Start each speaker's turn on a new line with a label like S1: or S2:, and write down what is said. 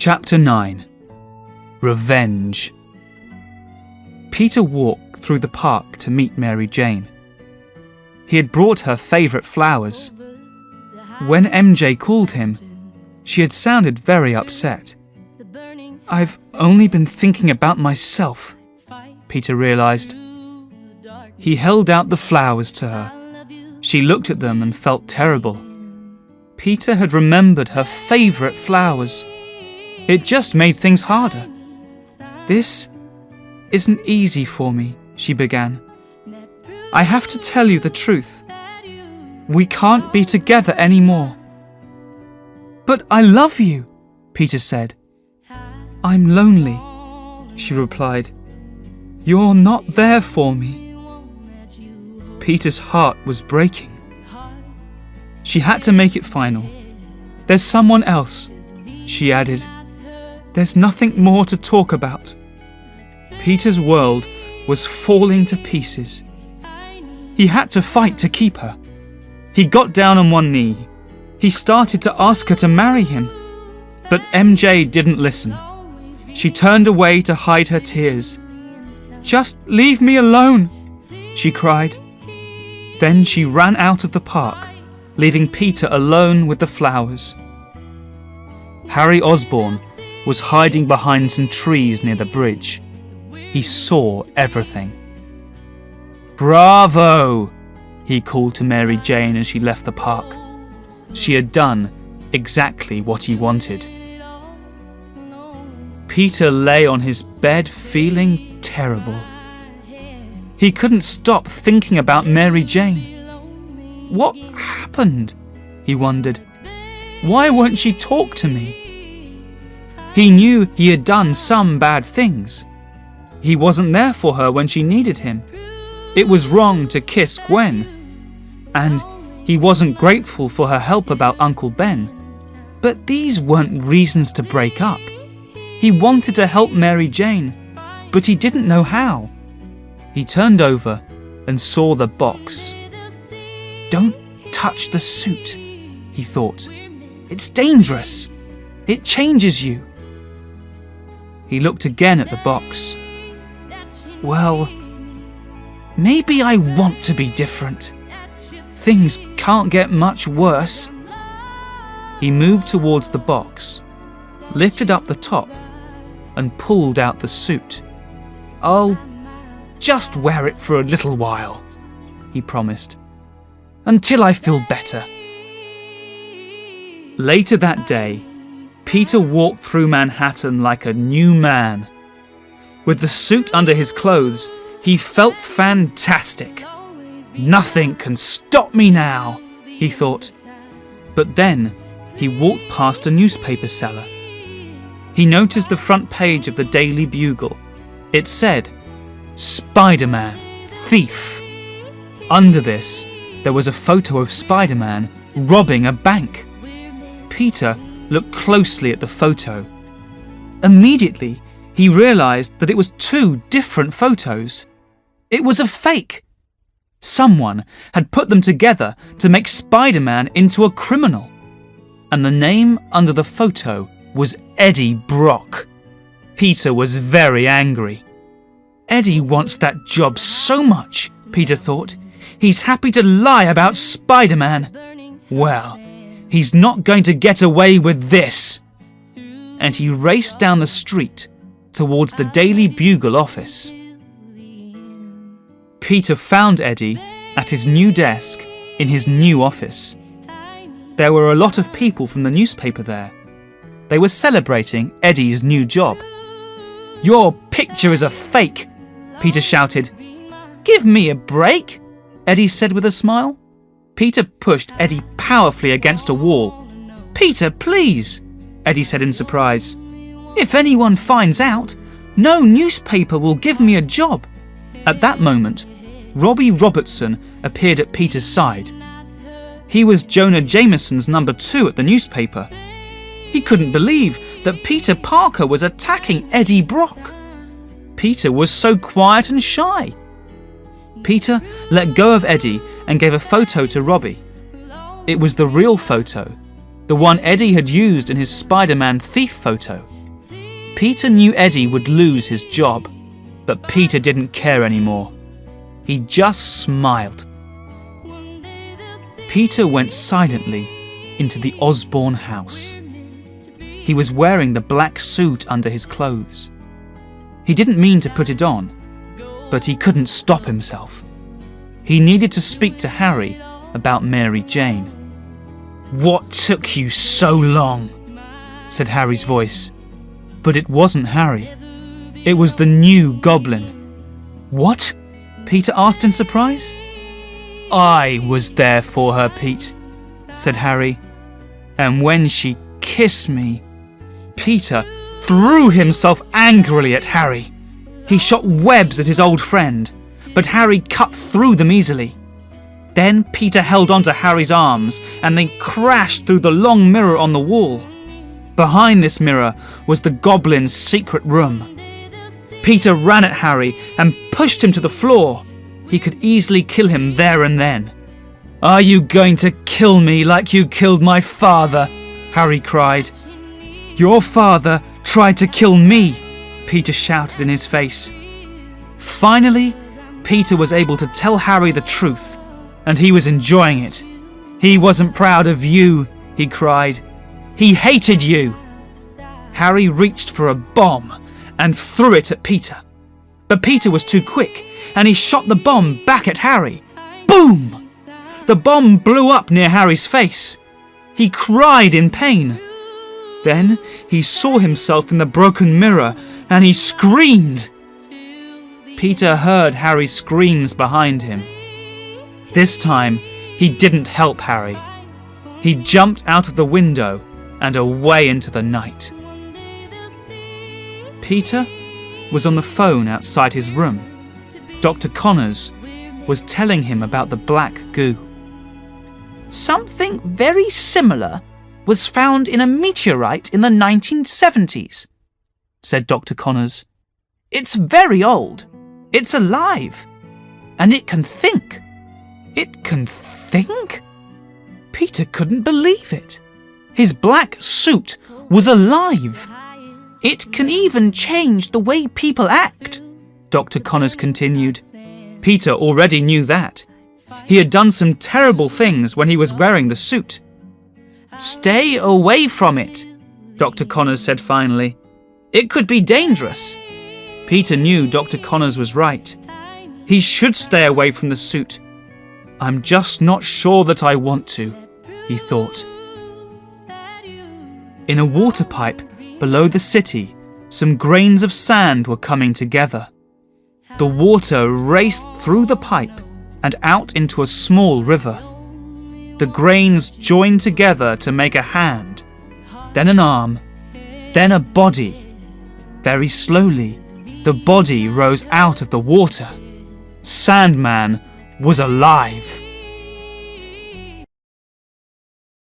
S1: Chapter 9. Revenge. Peter walked through the park to meet Mary Jane. He had brought her favourite flowers. When MJ called him, she had sounded very upset. "I've only been thinking about myself," Peter realised. He held out the flowers to her. She looked at them and felt terrible. Peter had remembered her favourite flowers. It just made things harder. "This isn't easy for me," she began. "I have to tell you the truth. We can't be together anymore." "But I love you," Peter said. "I'm lonely," she replied. "You're not there for me." Peter's heart was breaking. She had to make it final. "There's someone else," she added. "There's nothing more to talk about." Peter's world was falling to pieces. He had to fight to keep her. He got down on one knee. He started to ask her to marry him. But MJ didn't listen. She turned away to hide her tears. "Just leave me alone," she cried. Then she ran out of the park, leaving Peter alone with the flowers. Harry Osborn was hiding behind some trees near the bridge. He saw everything. "Bravo!" he called to Mary Jane as she left the park. She had done exactly what he wanted. Peter lay on his bed feeling terrible. He couldn't stop thinking about Mary Jane. What happened? He wondered. Why won't she talk to me? He knew he had done some bad things. He wasn't there for her when she needed him. It was wrong to kiss Gwen. And he wasn't grateful for her help about Uncle Ben. But these weren't reasons to break up. He wanted to help Mary Jane, but he didn't know how. He turned over and saw the box. "Don't touch the suit," he thought. "It's dangerous. It changes you." He looked again at the box. "Well, maybe I want to be different. Things can't get much worse." He moved towards the box, lifted up the top, and pulled out the suit. "I'll just wear it for a little while," he promised, "until I feel better." Later that day, Peter walked through Manhattan like a new man. With the suit under his clothes, he felt fantastic. "Nothing can stop me now," he thought. But then he walked past a newspaper seller. He noticed the front page of the Daily Bugle. It said, "Spiderman, thief." Under this, there was a photo of Spiderman robbing a bank. Peter looked closely at the photo. Immediately, he realized that it was two different photos. It was a fake. Someone had put them together to make Spiderman into a criminal. And the name under the photo was Eddie Brock. Peter was very angry. Eddie wants that job so much, Peter thought. He's happy to lie about Spiderman. Well, he's not going to get away with this. And he raced down the street towards the Daily Bugle office. Peter found Eddie at his new desk in his new office. There were a lot of people from the newspaper there. They were celebrating Eddie's new job. "Your picture is a fake," Peter shouted. "Give me a break," Eddie said with a smile. Peter pushed Eddie powerfully against a wall. "Peter, please," Eddie said in surprise. "If anyone finds out, no newspaper will give me a job." At that moment, Robbie Robertson appeared at Peter's side. He was Jonah Jameson's number 2 at the newspaper. He couldn't believe that Peter Parker was attacking Eddie Brock. Peter was so quiet and shy. Peter let go of Eddie and gave a photo to Robbie. It was the real photo, the one Eddie had used in his Spiderman thief photo. Peter knew Eddie would lose his job, but Peter didn't care anymore. He just smiled. Peter went silently into the Osborne house. He was wearing the black suit under his clothes. He didn't mean to put it on, but he couldn't stop himself. He needed to speak to Harry about Mary Jane. "What took you so long?" said Harry's voice. But it wasn't Harry. It was the new Goblin. "What?" Peter asked in surprise. "I was there for her, Pete," said Harry. "And when she kissed me..." Peter threw himself angrily at Harry. He shot webs at his old friend, but Harry cut through them easily. Then Peter held onto Harry's arms and they crashed through the long mirror on the wall. Behind this mirror was the Goblin's secret room. Peter ran at Harry and pushed him to the floor. He could easily kill him there and then. "Are you going to kill me like you killed my father?" Harry cried. "Your father tried to kill me," Peter shouted in his face. Finally, Peter was able to tell Harry the truth, and he was enjoying it. "He wasn't proud of you," he cried. "He hated you." Harry reached for a bomb and threw it at Peter. But Peter was too quick, and he shot the bomb back at Harry. Boom! The bomb blew up near Harry's face. He cried in pain. Then he saw himself in the broken mirror, and he screamed. Peter heard Harry's screams behind him. This time, he didn't help Harry. He jumped out of the window and away into the night. Peter was on the phone outside his room. Dr. Connors was telling him about the black goo. "Something very similar was found in a meteorite in the 1970s, said Dr. Connors. "It's very old. It's alive. And it can think." It can think? Peter couldn't believe it. His black suit was alive. "It can even change the way people act," Dr. Connors continued. Peter already knew that. He had done some terrible things when he was wearing the suit. "Stay away from it," Dr. Connors said finally. "It could be dangerous." Peter knew Dr. Connors was right. He should stay away from the suit. "I'm just not sure that I want to," he thought. In a water pipe below the city, some grains of sand were coming together. The water raced through the pipe and out into a small river. The grains joined together to make a hand, then an arm, then a body. Very slowly, the body rose out of the water. Sandman was alive.